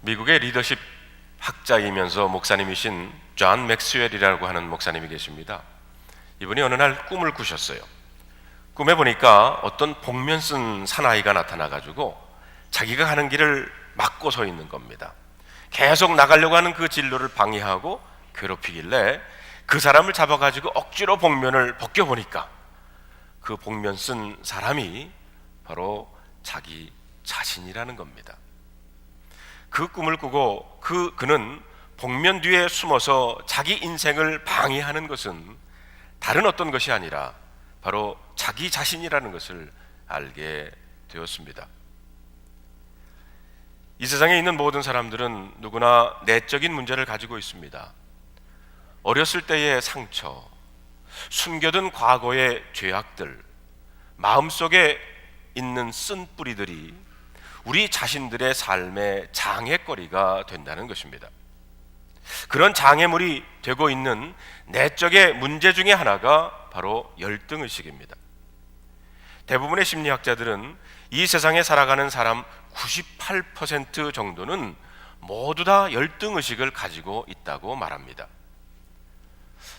미국의 리더십 학자이면서 목사님이신 존 맥스웰이라고 하는 목사님이 계십니다. 이분이 어느 날 꿈을 꾸셨어요. 꿈에 보니까 어떤 복면 쓴 사나이가 나타나가지고 자기가 가는 길을 막고 서 있는 겁니다. 계속 나가려고 하는 그 진로를 방해하고 괴롭히길래 그 사람을 잡아가지고 억지로 복면을 벗겨보니까 그 복면 쓴 사람이 바로 자기 자신이라는 겁니다. 그 꿈을 꾸고 그는 복면 뒤에 숨어서 자기 인생을 방해하는 것은 다른 어떤 것이 아니라 바로 자기 자신이라는 것을 알게 되었습니다. 이 세상에 있는 모든 사람들은 누구나 내적인 문제를 가지고 있습니다. 어렸을 때의 상처, 숨겨둔 과거의 죄악들, 마음속에 있는 쓴뿌리들이 우리 자신들의 삶의 장애거리가 된다는 것입니다. 그런 장애물이 되고 있는 내적의 문제 중에 하나가 바로 열등의식입니다. 대부분의 심리학자들은 이 세상에 살아가는 사람 98% 정도는 모두 다 열등의식을 가지고 있다고 말합니다.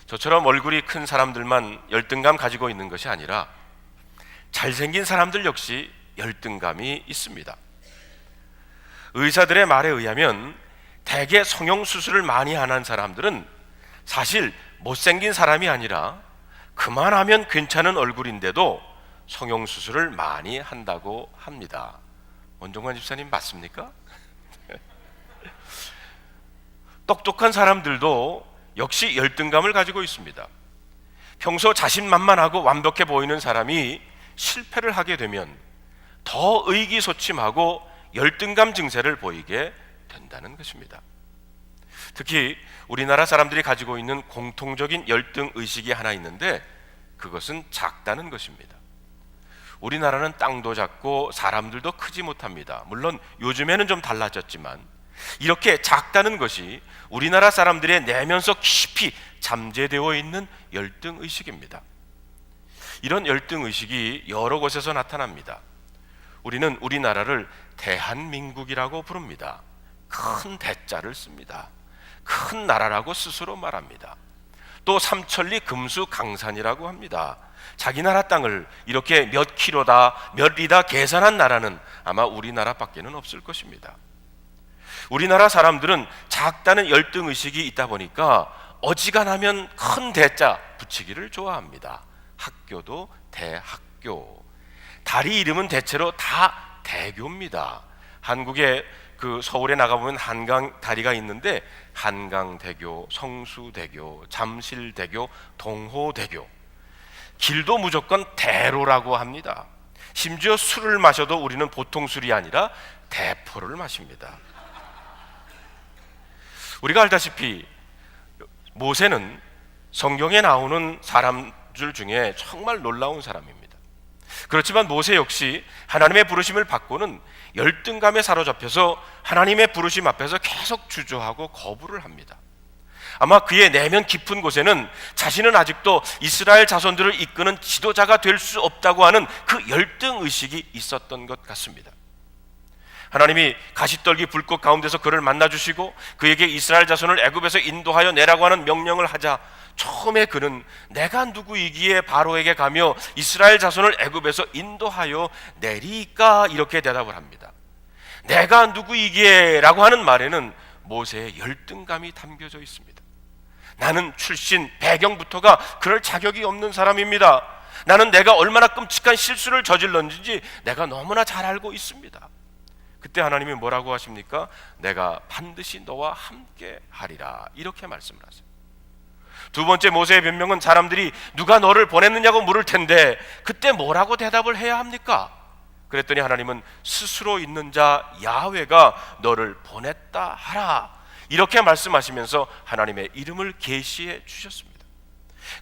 저처럼 얼굴이 큰 사람들만 열등감 가지고 있는 것이 아니라 잘생긴 사람들 역시 열등감이 있습니다. 의사들의 말에 의하면 대개 성형수술을 많이 안 한 사람들은 사실 못생긴 사람이 아니라 그만하면 괜찮은 얼굴인데도 성형수술을 많이 한다고 합니다. 원종관 집사님 맞습니까? 똑똑한 사람들도 역시 열등감을 가지고 있습니다. 평소 자신만만하고 완벽해 보이는 사람이 실패를 하게 되면 더 의기소침하고 열등감 증세를 보이게 된다는 것입니다. 특히 우리나라 사람들이 가지고 있는 공통적인 열등의식이 하나 있는데 그것은 작다는 것입니다. 우리나라는 땅도 작고 사람들도 크지 못합니다. 물론 요즘에는 좀 달라졌지만 이렇게 작다는 것이 우리나라 사람들의 내면속 깊이 잠재되어 있는 열등의식입니다. 이런 열등의식이 여러 곳에서 나타납니다. 우리는 우리나라를 대한민국이라고 부릅니다. 큰 대자를 씁니다. 큰 나라라고 스스로 말합니다. 또 삼천리 금수강산이라고 합니다. 자기 나라 땅을 이렇게 몇 킬로다 몇 리다 계산한 나라는 아마 우리나라밖에는 없을 것입니다. 우리나라 사람들은 작다는 열등의식이 있다 보니까 어지간하면 큰 대자 붙이기를 좋아합니다. 학교도 대학교, 다리 이름은 대체로 다 대교입니다. 한국에 서울에 나가보면 한강 다리가 있는데 한강대교, 성수대교, 잠실대교, 동호대교, 길도 무조건 대로라고 합니다. 심지어 술을 마셔도 우리는 보통 술이 아니라 대포를 마십니다. 우리가 알다시피 모세는 성경에 나오는 사람들 중에 정말 놀라운 사람입니다. 그렇지만 모세 역시 하나님의 부르심을 받고는 열등감에 사로잡혀서 하나님의 부르심 앞에서 계속 주저하고 거부를 합니다. 아마 그의 내면 깊은 곳에는 자신은 아직도 이스라엘 자손들을 이끄는 지도자가 될 수 없다고 하는 그 열등의식이 있었던 것 같습니다. 하나님이 가시떨기 불꽃 가운데서 그를 만나주시고 그에게 이스라엘 자손을 애굽에서 인도하여 내라고 하는 명령을 하자 처음에 그는 내가 누구이기에 바로에게 가며 이스라엘 자손을 애굽에서 인도하여 내리까 이렇게 대답을 합니다. 내가 누구이기에 라고 하는 말에는 모세의 열등감이 담겨져 있습니다. 나는 출신 배경부터가 그럴 자격이 없는 사람입니다. 나는 내가 얼마나 끔찍한 실수를 저질렀는지 내가 너무나 잘 알고 있습니다. 그때 하나님이 뭐라고 하십니까? 내가 반드시 너와 함께 하리라 이렇게 말씀을 하세요. 두 번째 모세의 변명은 사람들이 누가 너를 보냈느냐고 물을 텐데 그때 뭐라고 대답을 해야 합니까? 그랬더니 하나님은 스스로 있는 자 야훼가 너를 보냈다 하라 이렇게 말씀하시면서 하나님의 이름을 계시해 주셨습니다.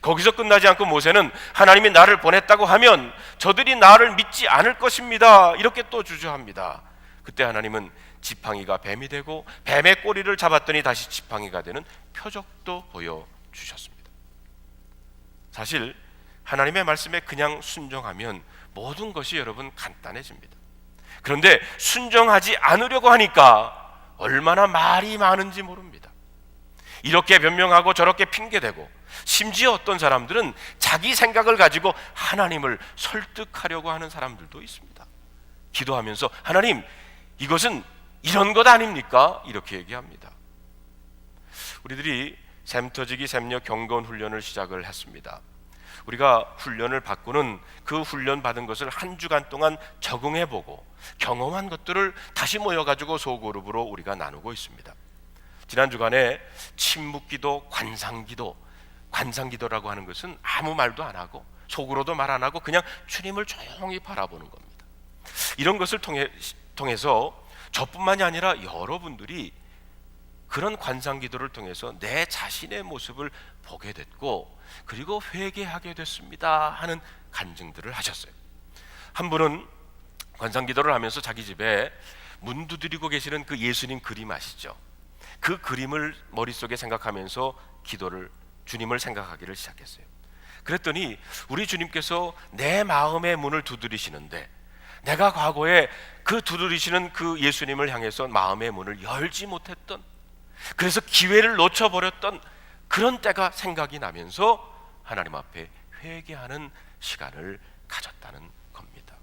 거기서 끝나지 않고 모세는 하나님이 나를 보냈다고 하면 저들이 나를 믿지 않을 것입니다 이렇게 또 주저합니다. 그때 하나님은 지팡이가 뱀이 되고 뱀의 꼬리를 잡았더니 다시 지팡이가 되는 표적도 보여주셨습니다. 사실 하나님의 말씀에 그냥 순종하면 모든 것이 여러분 간단해집니다. 그런데 순종하지 않으려고 하니까 얼마나 말이 많은지 모릅니다. 이렇게 변명하고 저렇게 핑계대고, 심지어 어떤 사람들은 자기 생각을 가지고 하나님을 설득하려고 하는 사람들도 있습니다. 기도하면서 하나님, 이것은 이런 것 아닙니까? 이렇게 얘기합니다. 우리들이 샘터지기 샘역 경건 훈련을 시작을 했습니다. 우리가 훈련을 받고는 그 훈련 받은 것을 한 주간 동안 적응해보고 경험한 것들을 다시 모여가지고 소그룹으로 우리가 나누고 있습니다. 지난 주간에 침묵기도, 관상기도라고 하는 것은 아무 말도 안 하고 속으로도 말 안 하고 그냥 주님을 조용히 바라보는 겁니다. 이런 것을 통해서 저뿐만이 아니라 여러분들이 그런 관상기도를 통해서 내 자신의 모습을 보게 됐고, 그리고 회개하게 됐습니다 하는 간증들을 하셨어요. 한 분은 관상기도를 하면서 자기 집에 문 두드리고 계시는 그 예수님 그림 아시죠? 그 그림을 머릿속에 생각하면서 주님을 생각하기를 시작했어요. 그랬더니 우리 주님께서 내 마음의 문을 두드리시는데, 내가 과거에 그 두드리시는 그 예수님을 향해서 마음의 문을 열지 못했던, 그래서 기회를 놓쳐버렸던 그런 때가 생각이 나면서 하나님 앞에 회개하는 시간을 가졌다는 겁니다.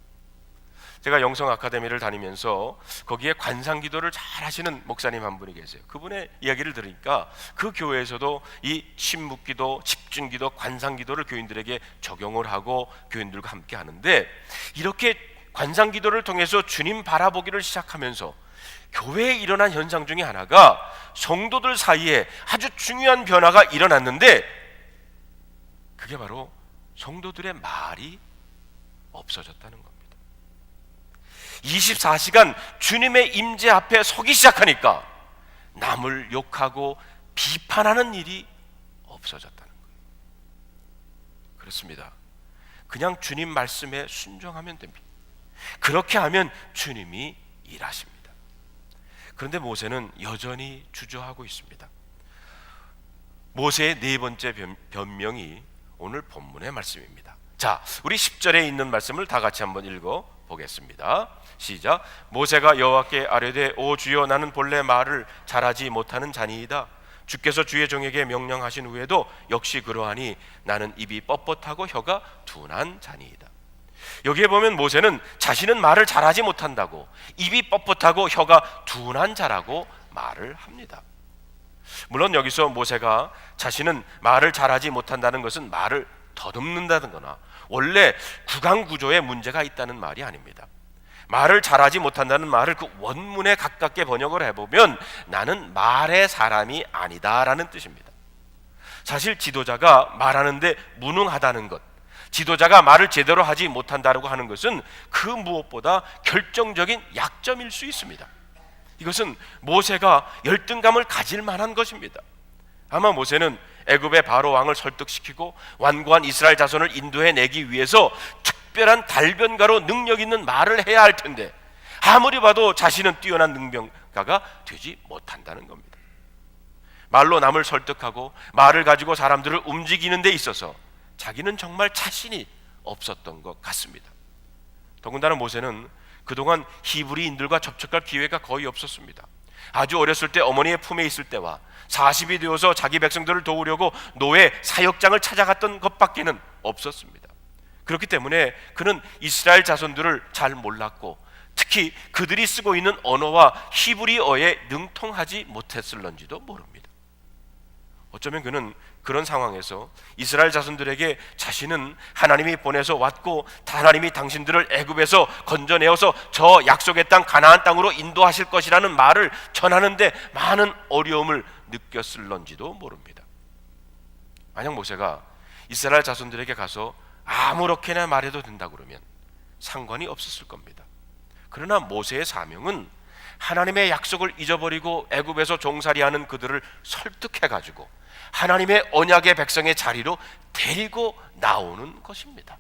제가 영성 아카데미를 다니면서 거기에 관상기도를 잘 하시는 목사님 한 분이 계세요. 그분의 이야기를 들으니까 그 교회에서도 이 침묵기도, 집중기도, 관상기도를 교인들에게 적용을 하고 교인들과 함께 하는데, 이렇게 관상기도를 통해서 주님 바라보기를 시작하면서 교회에 일어난 현상 중에 하나가 성도들 사이에 아주 중요한 변화가 일어났는데, 그게 바로 성도들의 말이 없어졌다는 겁니다. 24시간 주님의 임재 앞에 서기 시작하니까 남을 욕하고 비판하는 일이 없어졌다는 거예요. 그렇습니다. 그냥 주님 말씀에 순종하면 됩니다. 그렇게 하면 주님이 일하십니다. 그런데 모세는 여전히 주저하고 있습니다. 모세의 네 번째 변명이 오늘 본문의 말씀입니다. 자, 우리 10절에 있는 말씀을 다 같이 한번 읽어 보겠습니다. 시작. 모세가 여호와께 아뢰되, 오 주여, 나는 본래 말을 잘하지 못하는 자니이다. 주께서 주의 종에게 명령하신 후에도 역시 그러하니 나는 입이 뻣뻣하고 혀가 둔한 자니이다. 여기에 보면 모세는 자신은 말을 잘하지 못한다고, 입이 뻣뻣하고 혀가 둔한 자라고 말을 합니다. 물론 여기서 모세가 자신은 말을 잘하지 못한다는 것은 말을 더듬는다는 거나 원래 구강 구조에 문제가 있다는 말이 아닙니다. 말을 잘하지 못한다는 말을 그 원문에 가깝게 번역을 해보면 나는 말의 사람이 아니다라는 뜻입니다. 사실 지도자가 말하는데 무능하다는 것, 지도자가 말을 제대로 하지 못한다고 하는 것은 그 무엇보다 결정적인 약점일 수 있습니다. 이것은 모세가 열등감을 가질 만한 것입니다. 아마 모세는 애굽의 바로 왕을 설득시키고 완고한 이스라엘 자손을 인도해내기 위해서 특별한 달변가로 능력 있는 말을 해야 할 텐데, 아무리 봐도 자신은 뛰어난 능병가가 되지 못한다는 겁니다. 말로 남을 설득하고 말을 가지고 사람들을 움직이는 데 있어서 자기는 정말 자신이 없었던 것 같습니다. 더군다나 모세는 그동안 히브리인들과 접촉할 기회가 거의 없었습니다. 아주 어렸을 때 어머니의 품에 있을 때와 40이 되어서 자기 백성들을 도우려고 노예 사역장을 찾아갔던 것밖에는 없었습니다. 그렇기 때문에 그는 이스라엘 자손들을 잘 몰랐고, 특히 그들이 쓰고 있는 언어와 히브리어에 능통하지 못했을런지도 모릅니다. 어쩌면 그는 그런 상황에서 이스라엘 자손들에게 자신은 하나님이 보내서 왔고 하나님이 당신들을 애굽에서 건져내어서 저 약속의 땅 가나안 땅으로 인도하실 것이라는 말을 전하는데 많은 어려움을 느꼈을런지도 모릅니다. 만약 모세가 이스라엘 자손들에게 가서 아무렇게나 말해도 된다 그러면 상관이 없었을 겁니다. 그러나 모세의 사명은 하나님의 약속을 잊어버리고 애굽에서 종살이하는 그들을 설득해가지고 하나님의 언약의 백성의 자리로 데리고 나오는 것입니다.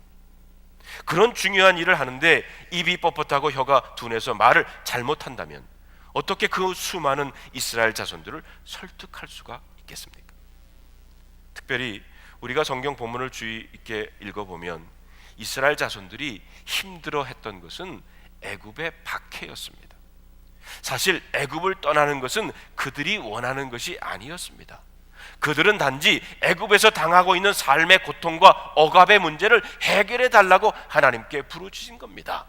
그런 중요한 일을 하는데 입이 뻣뻣하고 혀가 둔해서 말을 잘못한다면 어떻게 그 수많은 이스라엘 자손들을 설득할 수가 있겠습니까? 특별히 우리가 성경 본문을 주의 있게 읽어보면 이스라엘 자손들이 힘들어했던 것은 애굽의 박해였습니다. 사실 애굽을 떠나는 것은 그들이 원하는 것이 아니었습니다. 그들은 단지 애굽에서 당하고 있는 삶의 고통과 억압의 문제를 해결해 달라고 하나님께 부르짖은 겁니다.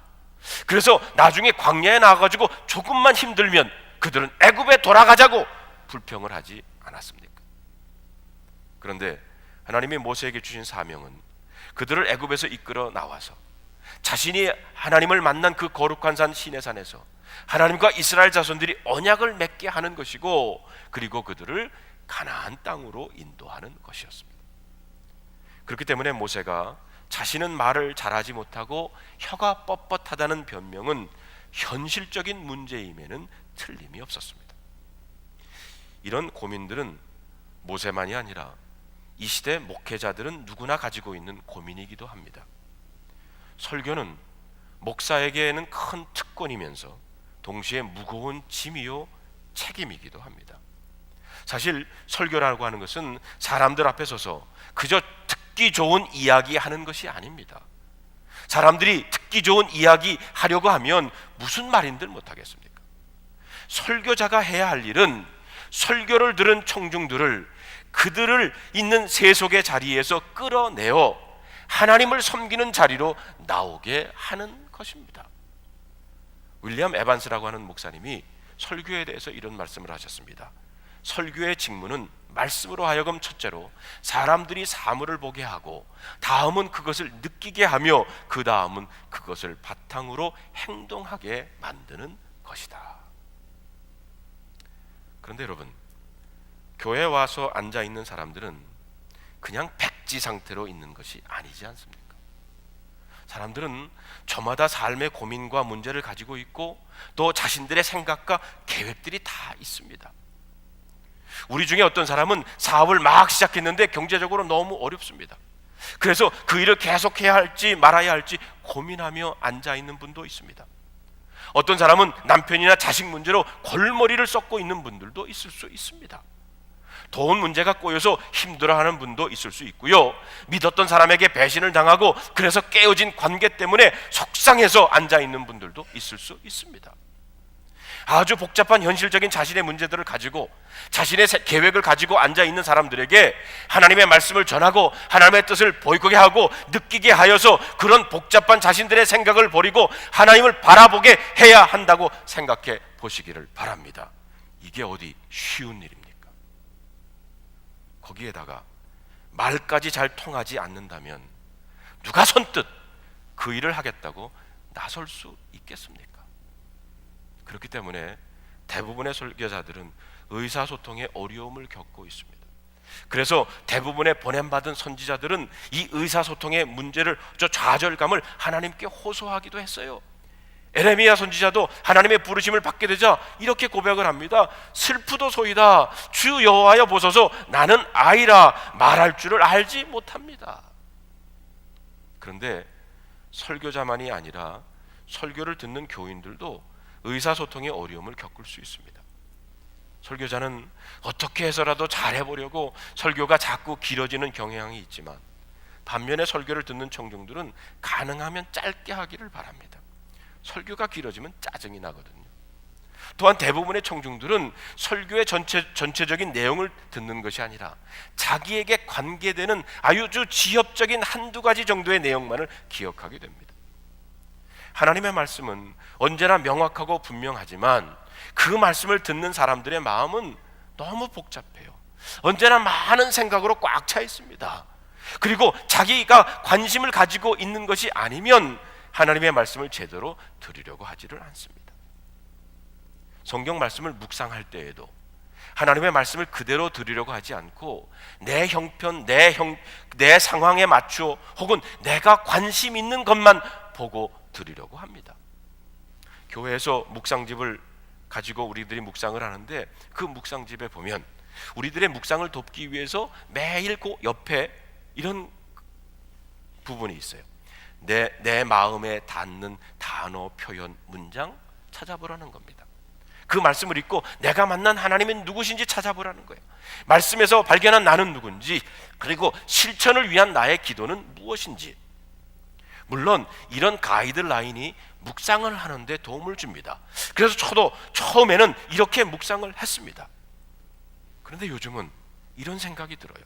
그래서 나중에 광야에 나와가지고 조금만 힘들면 그들은 애굽에 돌아가자고 불평을 하지 않았습니까? 그런데 하나님이 모세에게 주신 사명은 그들을 애굽에서 이끌어 나와서 자신이 하나님을 만난 그 거룩한 산 시내산에서 하나님과 이스라엘 자손들이 언약을 맺게 하는 것이고, 그리고 그들을 가나안 땅으로 인도하는 것이었습니다. 그렇기 때문에 모세가 자신은 말을 잘하지 못하고 혀가 뻣뻣하다는 변명은 현실적인 문제임에는 틀림이 없었습니다. 이런 고민들은 모세만이 아니라 이 시대 목회자들은 누구나 가지고 있는 고민이기도 합니다. 설교는 목사에게는 큰 특권이면서 동시에 무거운 짐이요 책임이기도 합니다. 사실 설교라고 하는 것은 사람들 앞에 서서 그저 듣기 좋은 이야기 하는 것이 아닙니다. 사람들이 듣기 좋은 이야기 하려고 하면 무슨 말인들 못하겠습니까? 설교자가 해야 할 일은 설교를 들은 청중들을 그들을 있는 세속의 자리에서 끌어내어 하나님을 섬기는 자리로 나오게 하는 것입니다. 윌리엄 에반스라고 하는 목사님이 설교에 대해서 이런 말씀을 하셨습니다. 설교의 직무는 말씀으로 하여금 첫째로 사람들이 사물을 보게 하고, 다음은 그것을 느끼게 하며, 그 다음은 그것을 바탕으로 행동하게 만드는 것이다. 그런데 여러분, 교회에 와서 앉아 있는 사람들은 그냥 백지 상태로 있는 것이 아니지 않습니까? 사람들은 저마다 삶의 고민과 문제를 가지고 있고, 또 자신들의 생각과 계획들이 다 있습니다. 우리 중에 어떤 사람은 사업을 막 시작했는데 경제적으로 너무 어렵습니다. 그래서 그 일을 계속해야 할지 말아야 할지 고민하며 앉아 있는 분도 있습니다. 어떤 사람은 남편이나 자식 문제로 골머리를 썩고 있는 분들도 있을 수 있습니다. 돈 문제가 꼬여서 힘들어하는 분도 있을 수 있고요, 믿었던 사람에게 배신을 당하고 그래서 깨어진 관계 때문에 속상해서 앉아있는 분들도 있을 수 있습니다. 아주 복잡한 현실적인 자신의 문제들을 가지고 자신의 계획을 가지고 앉아있는 사람들에게 하나님의 말씀을 전하고 하나님의 뜻을 보이게 하고 느끼게 하여서 그런 복잡한 자신들의 생각을 버리고 하나님을 바라보게 해야 한다고 생각해 보시기를 바랍니다. 이게 어디 쉬운 일입니까? 거기에다가 말까지 잘 통하지 않는다면 누가 선뜻 그 일을 하겠다고 나설 수 있겠습니까? 그렇기 때문에 대부분의 설교자들은 의사소통에 어려움을 겪고 있습니다. 그래서 대부분의 보냄받은 선지자들은 이 의사소통의 문제를, 저 좌절감을 하나님께 호소하기도 했어요. 에레미야 선지자도 하나님의 부르심을 받게 되자 이렇게 고백을 합니다. 슬프도소이다. 주 여호와여 보소서, 나는 아이라 말할 줄을 알지 못합니다. 그런데 설교자만이 아니라 설교를 듣는 교인들도 의사소통의 어려움을 겪을 수 있습니다. 설교자는 어떻게 해서라도 잘해보려고 설교가 자꾸 길어지는 경향이 있지만, 반면에 설교를 듣는 청중들은 가능하면 짧게 하기를 바랍니다. 설교가 길어지면 짜증이 나거든요. 또한 대부분의 청중들은 설교의 전체적인 내용을 듣는 것이 아니라 자기에게 관계되는 아주 지엽적인 한두 가지 정도의 내용만을 기억하게 됩니다. 하나님의 말씀은 언제나 명확하고 분명하지만 그 말씀을 듣는 사람들의 마음은 너무 복잡해요. 언제나 많은 생각으로 꽉 차 있습니다. 그리고 자기가 관심을 가지고 있는 것이 아니면 하나님의 말씀을 제대로 들으려고 하지를 않습니다. 성경 말씀을 묵상할 때에도 하나님의 말씀을 그대로 들으려고 하지 않고 내 형편, 내 상황에 맞추어 혹은 내가 관심 있는 것만 보고 들으려고 합니다. 교회에서 묵상집을 가지고 우리들이 묵상을 하는데, 그 묵상집에 보면 우리들의 묵상을 돕기 위해서 매일 그 옆에 이런 부분이 있어요. 내 마음에 닿는 단어, 표현, 문장 찾아보라는 겁니다. 그 말씀을 읽고 내가 만난 하나님은 누구신지 찾아보라는 거예요. 말씀에서 발견한 나는 누군지, 그리고 실천을 위한 나의 기도는 무엇인지. 물론 이런 가이드라인이 묵상을 하는데 도움을 줍니다. 그래서 저도 처음에는 이렇게 묵상을 했습니다. 그런데 요즘은 이런 생각이 들어요.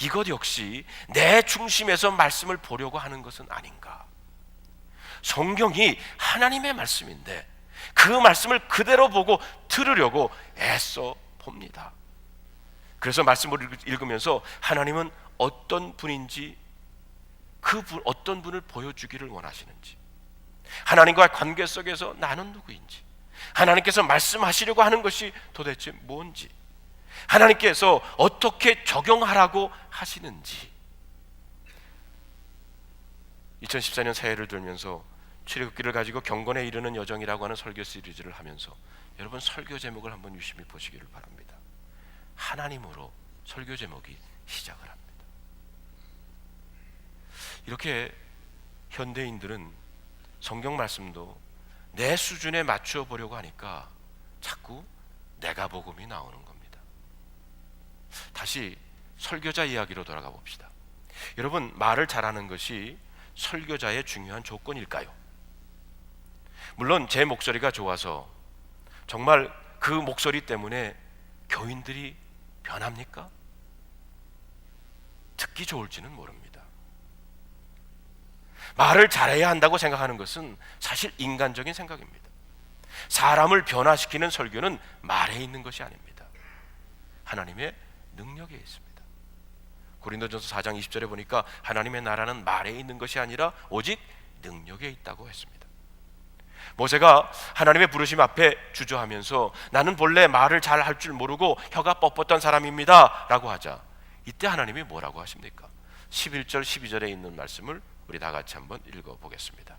이것 역시 내 중심에서 말씀을 보려고 하는 것은 아닌가. 성경이 하나님의 말씀인데 그 말씀을 그대로 보고 들으려고 애써 봅니다. 그래서 말씀을 읽으면서 하나님은 어떤 분인지, 어떤 분을 보여주기를 원하시는지, 하나님과의 관계 속에서 나는 누구인지, 하나님께서 말씀하시려고 하는 것이 도대체 뭔지, 하나님께서 어떻게 적용하라고 하시는지. 2014년 새해를 들면서 출애굽기를 가지고 경건에 이르는 여정이라고 하는 설교 시리즈를 하면서 여러분 설교 제목을 한번 유심히 보시기를 바랍니다. 하나님으로 설교 제목이 시작을 합니다. 이렇게 현대인들은 성경 말씀도 내 수준에 맞추어 보려고 하니까 자꾸 내가 복음이 나오는 겁니다. 다시 설교자 이야기로 돌아가 봅시다. 여러분, 말을 잘하는 것이 설교자의 중요한 조건일까요? 물론 제 목소리가 좋아서 정말 그 목소리 때문에 교인들이 변합니까? 듣기 좋을지는 모릅니다. 말을 잘해야 한다고 생각하는 것은 사실 인간적인 생각입니다. 사람을 변화시키는 설교는 말에 있는 것이 아닙니다. 하나님의 능력에 있습니다. 고린도전서 4장 20절에 보니까 하나님의 나라는 말에 있는 것이 아니라 오직 능력에 있다고 했습니다. 모세가 하나님의 부르심 앞에 주저하면서 나는 본래 말을 잘 할 줄 모르고 혀가 뻣뻣한 사람입니다 라고 하자, 이때 하나님이 뭐라고 하십니까? 11절 12절에 있는 말씀을 우리 다 같이 한번 읽어보겠습니다.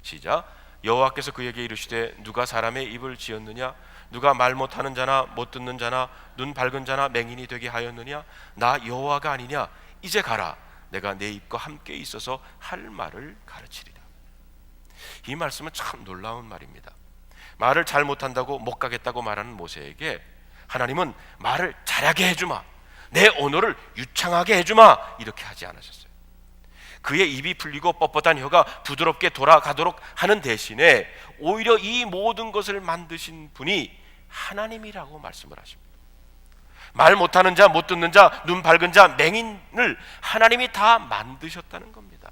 시작. 여호와께서 그에게 이르시되 누가 사람의 입을 지었느냐? 누가 말 못하는 자나 못 듣는 자나 눈 밝은 자나 맹인이 되게 하였느냐? 나 여호와가 아니냐? 이제 가라. 내가 내 입과 함께 있어서 할 말을 가르치리라. 이 말씀은 참 놀라운 말입니다. 말을 잘 못한다고 못 가겠다고 말하는 모세에게 하나님은 말을 잘하게 해주마, 내 언어를 유창하게 해주마, 이렇게 하지 않으셨어요. 그의 입이 풀리고 뻣뻣한 혀가 부드럽게 돌아가도록 하는 대신에 오히려 이 모든 것을 만드신 분이 하나님이라고 말씀을 하십니다. 말 못하는 자, 못 듣는 자, 눈 밝은 자, 맹인을 하나님이 다 만드셨다는 겁니다.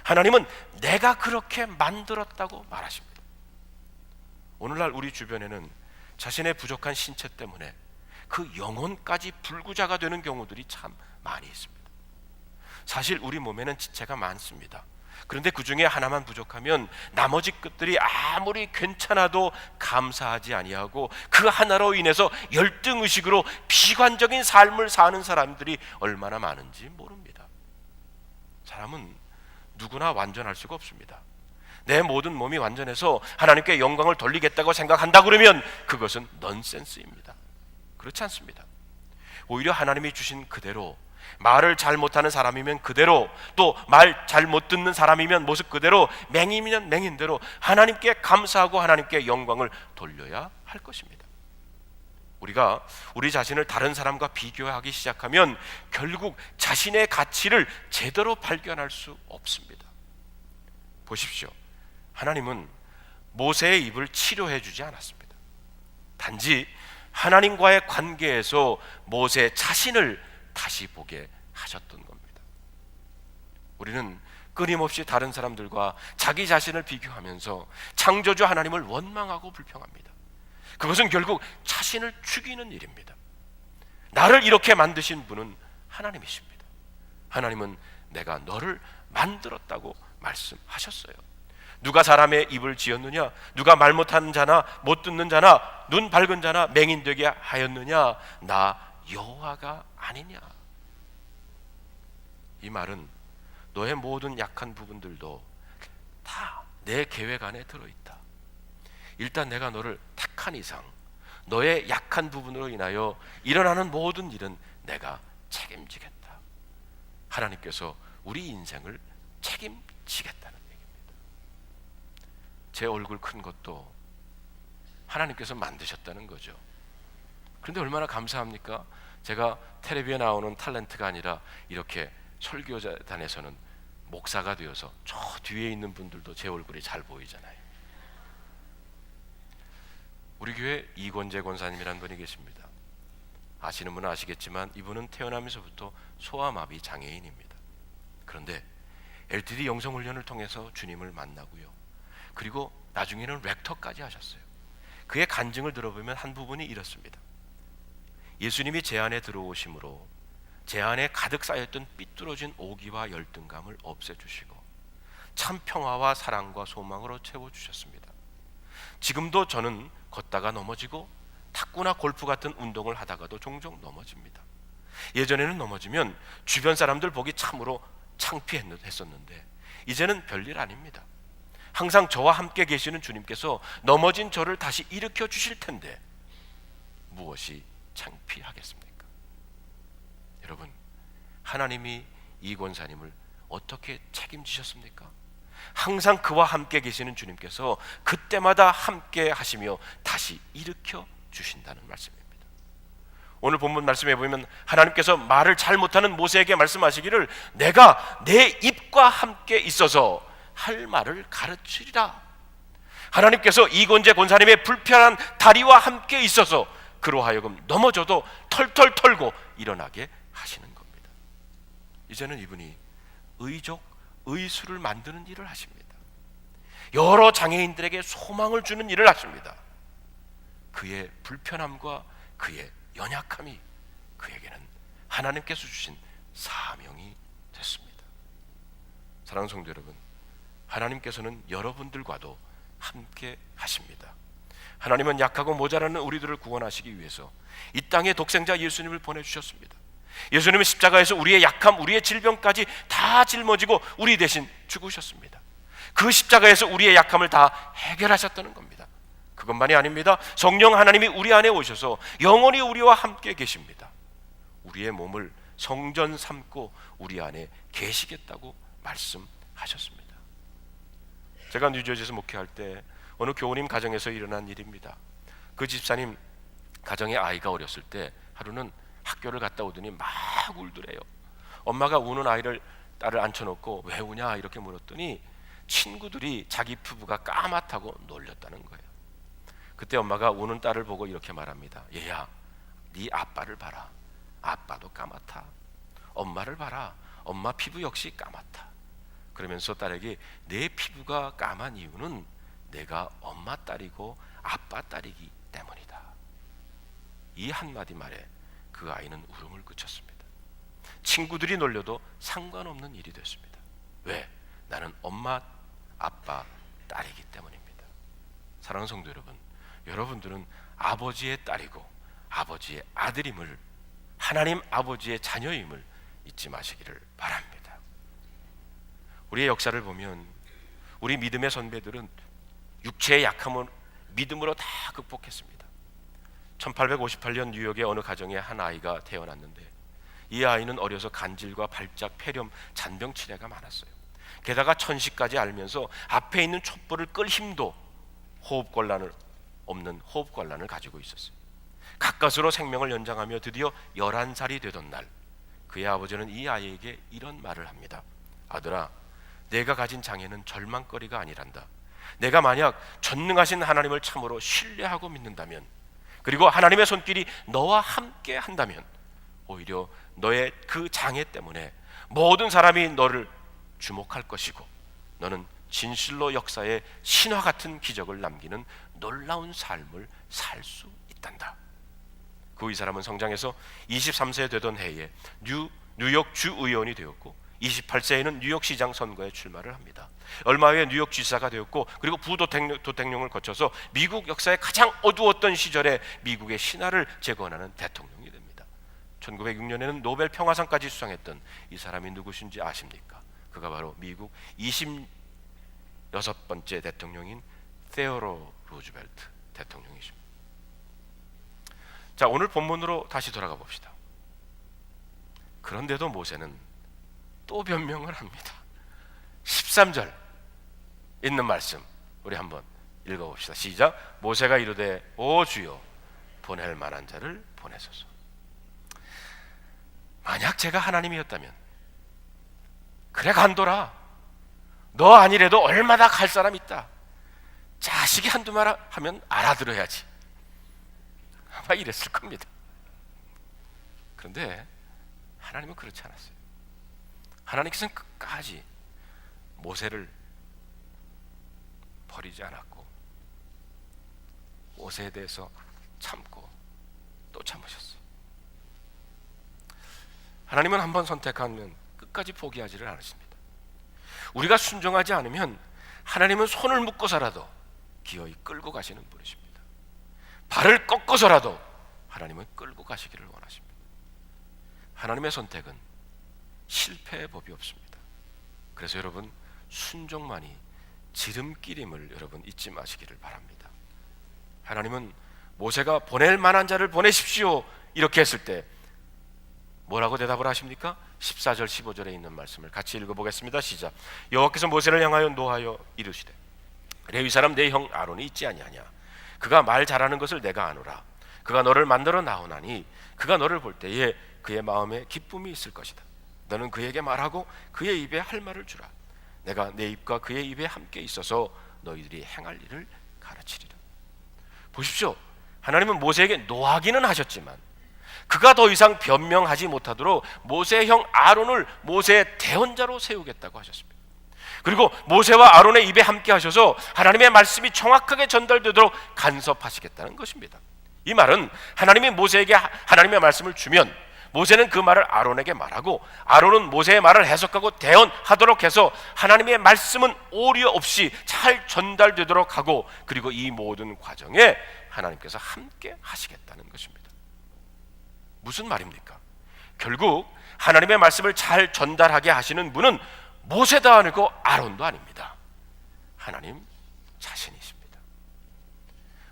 하나님은 내가 그렇게 만들었다고 말하십니다. 오늘날 우리 주변에는 자신의 부족한 신체 때문에 그 영혼까지 불구자가 되는 경우들이 참 많이 있습니다. 사실 우리 몸에는 지체가 많습니다. 그런데 그 중에 하나만 부족하면 나머지 것들이 아무리 괜찮아도 감사하지 아니하고 그 하나로 인해서 열등의식으로 비관적인 삶을 사는 사람들이 얼마나 많은지 모릅니다. 사람은 누구나 완전할 수가 없습니다. 내 모든 몸이 완전해서 하나님께 영광을 돌리겠다고 생각한다 그러면 그것은 넌센스입니다. 그렇지 않습니다. 오히려 하나님이 주신 그대로, 말을 잘 못하는 사람이면 그대로, 또 말 잘 못 듣는 사람이면 모습 그대로, 맹인이면 맹인대로 하나님께 감사하고 하나님께 영광을 돌려야 할 것입니다. 우리가 우리 자신을 다른 사람과 비교하기 시작하면 결국 자신의 가치를 제대로 발견할 수 없습니다. 보십시오. 하나님은 모세의 입을 치료해 주지 않았습니다. 단지 하나님과의 관계에서 모세 자신을 다시 보게 하셨던 겁니다. 우리는 끊임없이 다른 사람들과 자기 자신을 비교하면서 창조주 하나님을 원망하고 불평합니다. 그것은 결국 자신을 죽이는 일입니다. 나를 이렇게 만드신 분은 하나님이십니다. 하나님은 내가 너를 만들었다고 말씀하셨어요. 누가 사람의 입을 지었느냐? 누가 말 못하는 자나 못 듣는 자나 눈 밝은 자나 맹인 되게 하였느냐? 나 여호와가 아니냐? 이 말은 너의 모든 약한 부분들도 다 내 계획 안에 들어있다. 일단 내가 너를 택한 이상 너의 약한 부분으로 인하여 일어나는 모든 일은 내가 책임지겠다. 하나님께서 우리 인생을 책임지겠다는 얘기입니다. 제 얼굴 큰 것도 하나님께서 만드셨다는 거죠. 그런데 얼마나 감사합니까? 제가 텔레비에 나오는 탤런트가 아니라 이렇게 설교단에서는 목사가 되어서 저 뒤에 있는 분들도 제 얼굴이 잘 보이잖아요. 우리 교회 이권재 권사님이라는 분이 계십니다. 아시는 분은 아시겠지만 이분은 태어나면서부터 소아마비 장애인입니다. 그런데 LTD 영성훈련을 통해서 주님을 만나고요, 그리고 나중에는 렉터까지 하셨어요. 그의 간증을 들어보면 한 부분이 이렇습니다. 예수님이 제 안에 들어오심으로 제 안에 가득 쌓였던 삐뚤어진 오기와 열등감을 없애주시고 참 평화와 사랑과 소망으로 채워주셨습니다. 지금도 저는 걷다가 넘어지고 탁구나 골프 같은 운동을 하다가도 종종 넘어집니다. 예전에는 넘어지면 주변 사람들 보기 참으로 창피했었는데 이제는 별일 아닙니다. 항상 저와 함께 계시는 주님께서 넘어진 저를 다시 일으켜 주실 텐데 무엇이 창피하겠습니까? 여러분, 하나님이 이 권사님을 어떻게 책임지셨습니까? 항상 그와 함께 계시는 주님께서 그때마다 함께 하시며 다시 일으켜 주신다는 말씀입니다. 오늘 본문 말씀에 보면 하나님께서 말을 잘 못하는 모세에게 말씀하시기를 내가 내 입과 함께 있어서 할 말을 가르치리라. 하나님께서 이권재 권사님의 불편한 다리와 함께 있어서 그로 하여금 넘어져도 털털 털고 일어나게 하시는 겁니다. 이제는 이분이 의수를 만드는 일을 하십니다. 여러 장애인들에게 소망을 주는 일을 하십니다. 그의 불편함과 그의 연약함이 그에게는 하나님께서 주신 사명이 됐습니다. 사랑하는 성도 여러분, 하나님께서는 여러분들과도 함께 하십니다. 하나님은 약하고 모자라는 우리들을 구원하시기 위해서 이 땅에 독생자 예수님을 보내주셨습니다. 예수님은 십자가에서 우리의 약함, 우리의 질병까지 다 짊어지고 우리 대신 죽으셨습니다. 그 십자가에서 우리의 약함을 다 해결하셨다는 겁니다. 그것만이 아닙니다. 성령 하나님이 우리 안에 오셔서 영원히 우리와 함께 계십니다. 우리의 몸을 성전 삼고 우리 안에 계시겠다고 말씀하셨습니다. 제가 뉴저지에서 목회할 때 어느 교우님 가정에서 일어난 일입니다. 그 집사님 가정에 아이가 어렸을 때 하루는 학교를 갔다 오더니 막 울더래요. 엄마가 우는 딸을 앉혀놓고 왜 우냐 이렇게 물었더니 친구들이 자기 피부가 까맣다고 놀렸다는 거예요. 그때 엄마가 우는 딸을 보고 이렇게 말합니다. 얘야, 네 아빠를 봐라. 아빠도 까맣다. 엄마를 봐라. 엄마 피부 역시 까맣다. 그러면서 딸에게 내 피부가 까만 이유는 내가 엄마 딸이고 아빠 딸이기 때문이다. 이 한마디 말에 그 아이는 울음을 그쳤습니다. 친구들이 놀려도 상관없는 일이 됐습니다. 왜? 나는 엄마, 아빠, 딸이기 때문입니다. 사랑하는 성도 여러분, 여러분들은 아버지의 딸이고 아버지의 아들임을, 하나님 아버지의 자녀임을 잊지 마시기를 바랍니다. 우리의 역사를 보면 우리 믿음의 선배들은 육체의 약함을 믿음으로 다 극복했습니다. 1858년 뉴욕의 어느 가정에 한 아이가 태어났는데 이 아이는 어려서 간질과 발작, 폐렴, 잔병 치레가 많았어요. 게다가 천식까지 앓으면서 앞에 있는 촛불을 끌 힘도 없는 호흡곤란을 가지고 있었어요. 가까스로 생명을 연장하며 드디어 11살이 되던 날 그의 아버지는 이 아이에게 이런 말을 합니다. 아들아, 내가 가진 장애는 절망거리가 아니란다. 내가 만약 전능하신 하나님을 참으로 신뢰하고 믿는다면, 그리고 하나님의 손길이 너와 함께 한다면 오히려 너의 그 장애 때문에 모든 사람이 너를 주목할 것이고 너는 진실로 역사에 신화 같은 기적을 남기는 놀라운 삶을 살 수 있단다. 그 이 사람은 성장해서 23세 되던 해에 뉴욕 주의원이 되었고 28세에는 뉴욕시장 선거에 출마를 합니다. 얼마 후에 뉴욕 지사가 되었고 그리고 부도택령을 거쳐서 미국 역사의 가장 어두웠던 시절에 미국의 신화를 재건하는 대통령이 됩니다. 1906년에는 노벨 평화상까지 수상했던 이 사람이 누구신지 아십니까? 그가 바로 미국 26번째 대통령인 세오로 루즈벨트 대통령이십니다. 자, 오늘 본문으로 다시 돌아가 봅시다. 그런데도 모세는 또 변명을 합니다. 13절 있는 말씀 우리 한번 읽어봅시다. 시작. 모세가 이르되 오 주여 보낼 만한 자를 보내소서. 만약 제가 하나님이었다면 그래 간도라, 너 아니래도 얼마나 갈 사람 있다. 자식이 한두 말 하면 알아들어야지. 아마 이랬을 겁니다. 그런데 하나님은 그렇지 않았어요. 하나님께서는 끝까지 모세를 버리지 않았고 모세에 대해서 참고 또 참으셨어요. 하나님은 한번 선택하면 끝까지 포기하지를 않으십니다. 우리가 순종하지 않으면 하나님은 손을 묶어서라도 기어이 끌고 가시는 분이십니다. 발을 꺾어서라도 하나님은 끌고 가시기를 원하십니다. 하나님의 선택은 실패의 법이 없습니다. 그래서 여러분, 순종만이 지름길임을 여러분 잊지 마시기를 바랍니다. 하나님은 모세가 보낼 만한 자를 보내십시오 이렇게 했을 때 뭐라고 대답을 하십니까? 14절 15절에 있는 말씀을 같이 읽어보겠습니다. 시작. 여호와께서 모세를 향하여 노하여 이르시되 레위 사람 내 형 아론이 있지 아니하냐? 그가 말 잘하는 것을 내가 아노라. 그가 너를 만들어 나오나니 그가 너를 볼 때에 그의 마음에 기쁨이 있을 것이다. 너는 그에게 말하고 그의 입에 할 말을 주라. 내가 내 입과 그의 입에 함께 있어서 너희들이 행할 일을 가르치리라. 보십시오. 하나님은 모세에게 노하기는 하셨지만 그가 더 이상 변명하지 못하도록 모세의 형 아론을 모세의 대언자로 세우겠다고 하셨습니다. 그리고 모세와 아론의 입에 함께 하셔서 하나님의 말씀이 정확하게 전달되도록 간섭하시겠다는 것입니다. 이 말은 하나님이 모세에게 하나님의 말씀을 주면 모세는 그 말을 아론에게 말하고 아론은 모세의 말을 해석하고 대언하도록 해서 하나님의 말씀은 오류 없이 잘 전달되도록 하고, 그리고 이 모든 과정에 하나님께서 함께 하시겠다는 것입니다. 무슨 말입니까? 결국 하나님의 말씀을 잘 전달하게 하시는 분은 모세도 아니고 아론도 아닙니다. 하나님 자신이십니다.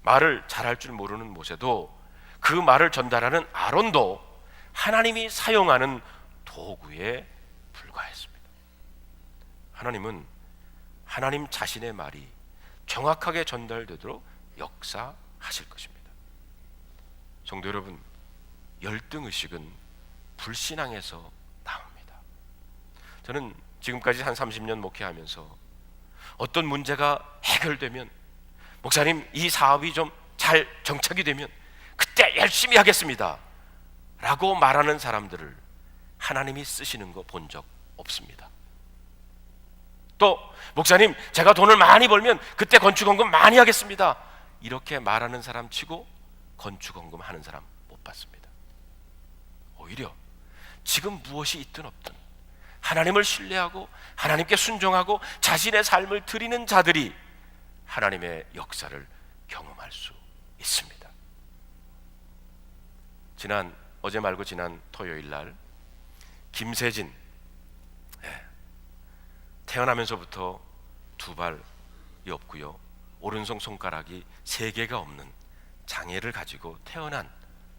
말을 잘할 줄 모르는 모세도 그 말을 전달하는 아론도 하나님이 사용하는 도구에 불과했습니다. 하나님은 하나님 자신의 말이 정확하게 전달되도록 역사하실 것입니다. 성도 여러분, 열등의식은 불신앙에서 나옵니다. 저는 지금까지 한 30년 목회하면서 어떤 문제가 해결되면, 목사님 이 사업이 좀 잘 정착이 되면 그때 열심히 하겠습니다 라고 말하는 사람들을 하나님이 쓰시는 거 본 적 없습니다. 또 목사님 제가 돈을 많이 벌면 그때 건축원금 많이 하겠습니다 이렇게 말하는 사람 치고 건축원금 하는 사람 못 봤습니다. 오히려 지금 무엇이 있든 없든 하나님을 신뢰하고 하나님께 순종하고 자신의 삶을 드리는 자들이 하나님의 역사를 경험할 수 있습니다. 어제 말고 지난 토요일 날 김세진, 태어나면서부터 두 발이 없고요, 오른손 손가락이 3개가 없는 장애를 가지고 태어난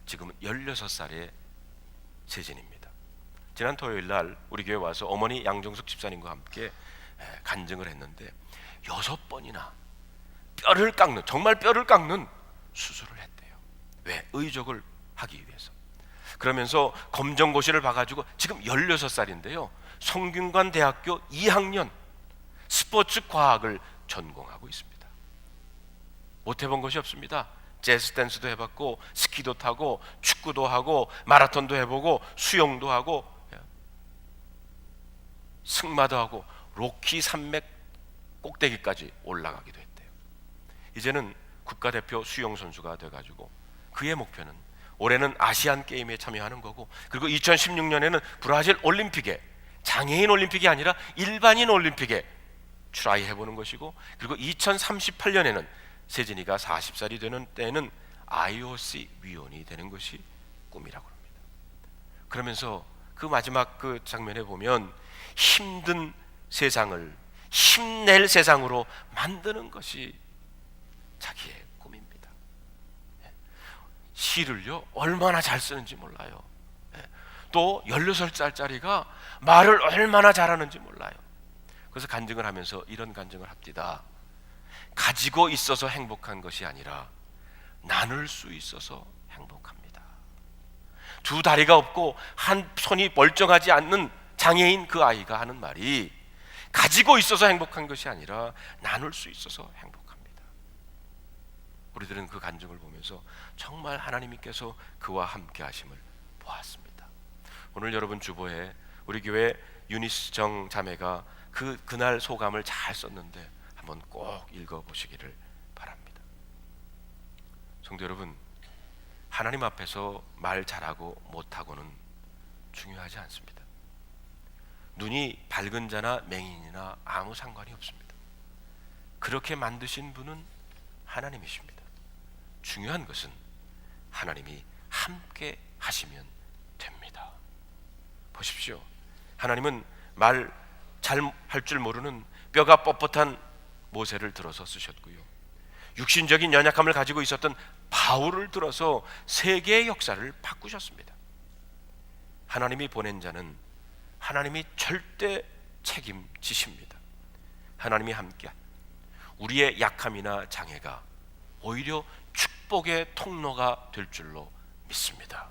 지금은 16살의 세진입니다. 지난 토요일 날 우리 교회 와서 어머니 양정숙 집사님과 함께 간증을 했는데 6번이나 뼈를 깎는, 정말 뼈를 깎는 수술을 했대요. 왜? 의족을 하기 위해서. 그러면서 검정고시를 봐가지고 지금 16살인데요 성균관 대학교 2학년 스포츠 과학을 전공하고 있습니다. 못 해본 것이 없습니다. 재즈 댄스도 해봤고 스키도 타고 축구도 하고 마라톤도 해보고 수영도 하고 승마도 하고 로키 산맥 꼭대기까지 올라가기도 했대요. 이제는 국가대표 수영선수가 돼가지고 그의 목표는 올해는 아시안 게임에 참여하는 거고, 그리고 2016년에는 브라질 올림픽에, 장애인 올림픽이 아니라 일반인 올림픽에 트라이 해보는 것이고, 그리고 2038년에는 세진이가 40살이 되는 때에는 IOC 위원이 되는 것이 꿈이라고 합니다. 그러면서 그 마지막 그 장면에 보면 힘든 세상을 힘낼 세상으로 만드는 것이 자기의 꿈입니다. 시를요 얼마나 잘 쓰는지 몰라요. 또 16살짜리가 말을 얼마나 잘하는지 몰라요. 그래서 간증을 하면서 이런 간증을 합니다. 가지고 있어서 행복한 것이 아니라 나눌 수 있어서 행복합니다. 두 다리가 없고 한 손이 멀쩡하지 않는 장애인 그 아이가 하는 말이 가지고 있어서 행복한 것이 아니라 나눌 수 있어서 행복합니다. 우리들은 그 간증을 보면서 정말 하나님께서 그와 함께 하심을 보았습니다. 오늘 여러분 주보에 우리 교회 유니스정 자매가 그날 소감을 잘 썼는데 한번 꼭 읽어보시기를 바랍니다. 성도 여러분, 하나님 앞에서 말 잘하고 못하고는 중요하지 않습니다. 눈이 밝은 자나 맹인이나 아무 상관이 없습니다. 그렇게 만드신 분은 하나님이십니다. 중요한 것은 하나님이 함께 하시면 됩니다. 보십시오. 하나님은 말 잘 할 줄 모르는 뼈가 뻣뻣한 모세를 들어서 쓰셨고요, 육신적인 연약함을 가지고 있었던 바울을 들어서 세계의 역사를 바꾸셨습니다. 하나님이 보낸 자는 하나님이 절대 책임지십니다. 하나님이 함께 우리의 약함이나 장애가 오히려 축복의 통로가 될 줄로 믿습니다.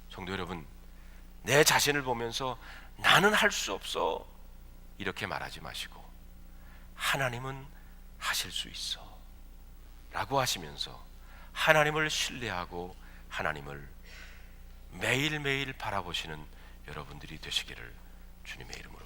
성도 여러분, 내 자신을 보면서 나는 할 수 없어 이렇게 말하지 마시고 하나님은 하실 수 있어 라고 하시면서 하나님을 신뢰하고 하나님을 매일매일 바라보시는 여러분들이 되시기를 주님의 이름으로